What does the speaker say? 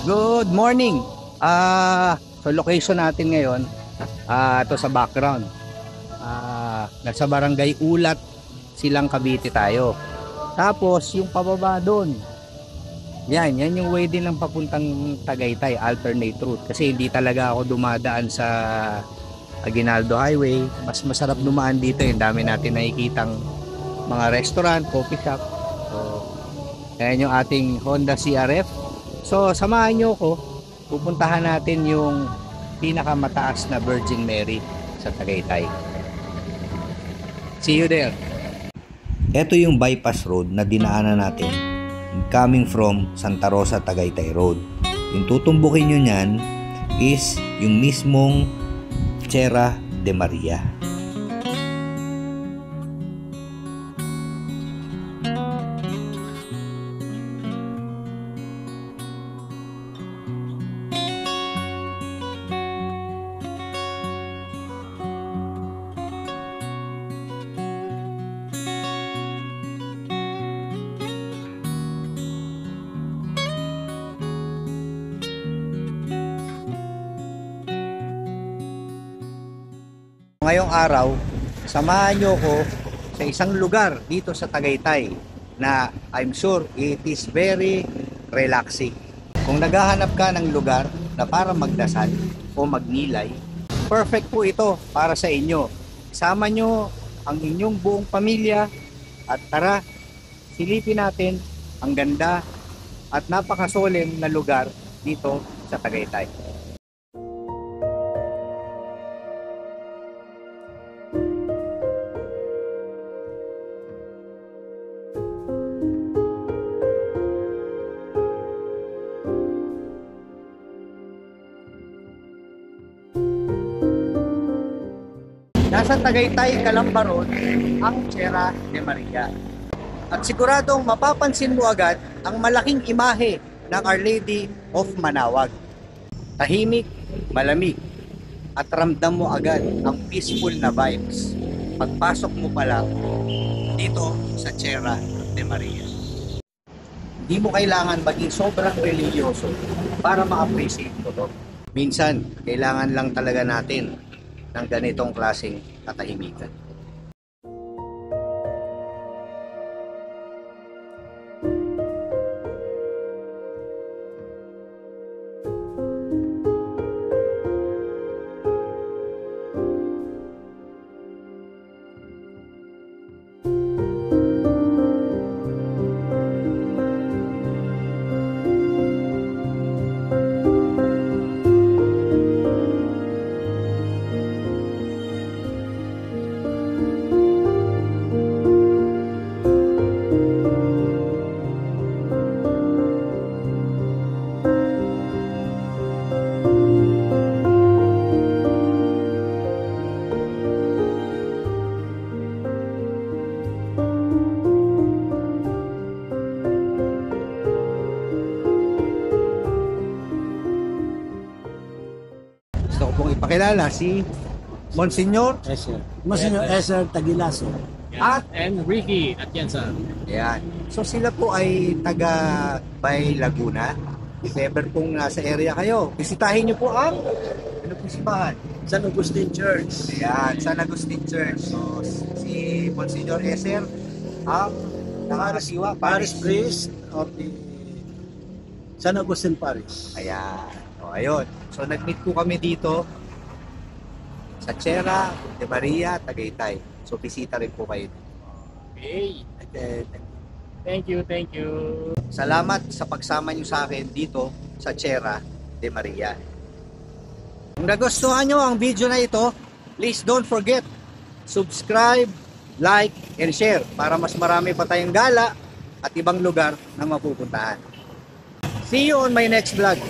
Good morning. So location natin ngayon, ito sa background. Nasa Barangay Ulat, Silang Cavite tayo. Tapos yung pababa doon. Yan yung way din ng papuntang Tagaytay, alternate route. Kasi hindi talaga ako dumadaan sa Aguinaldo Highway. Mas masarap dumaan dito. Yung dami natin nakikitang mga restaurant, coffee shop. So, ayan yung ating Honda CRF. So, samahan nyo ko. Pupuntahan natin yung pinakamataas na Virgin Mary sa Tagaytay. See you there. Ito yung bypass road na dinaanan natin coming from Santa Rosa, Tagaytay Road. Yung tutumbukin nyo nyan is yung mismong Sierra de Maria. Ngayong araw, samahan nyo ko sa isang lugar dito sa Tagaytay na I'm sure it is very relaxing. Kung naghahanap ka ng lugar na para magdasal o magnilay, perfect po ito para sa inyo. Isama nyo ang inyong buong pamilya at tara, silipin natin ang ganda at napakasolemn na lugar dito sa Tagaytay. Nasa Tagaytay, Calambaron, ang Sierra de Maria. At siguradong mapapansin mo agad ang malaking imahe ng Our Lady of Manawag. Tahimik, malamig, at ramdam mo agad ang peaceful na vibes pagpasok mo pa lang dito sa Sierra de Maria. Hindi mo kailangan maging sobrang religyoso para ma-appreciate ko to. Minsan, kailangan lang talaga natin ng ganitong klaseng katahimikan. Gusto ko pong ipakilala si Monsignor Eser. Monsignor Eser Tagilaso. at And Ricky at Jensen. ayan. So sila po ay taga Bay Laguna. If ever pong nasa area kayo, bisitahin nyo po ang ano po simbahan? San Agustin Church. Ayan, San Agustin Church. So si Monsignor Eser ang nakakasiwa Parish priest of the San Agustin Parish. Ayan. O, ayun. So, nag-meet po kami dito sa Sierra de Maria, Tagaytay. So, bisita rin po kayo. Okay. Thank you. Salamat sa pagsama nyo sa akin dito sa Sierra de Maria. Kung nagustuhan nyo ang video na ito, please don't forget, subscribe, like, and share para mas marami pa tayong gala at ibang lugar na mapupuntahan. See you on my next vlog.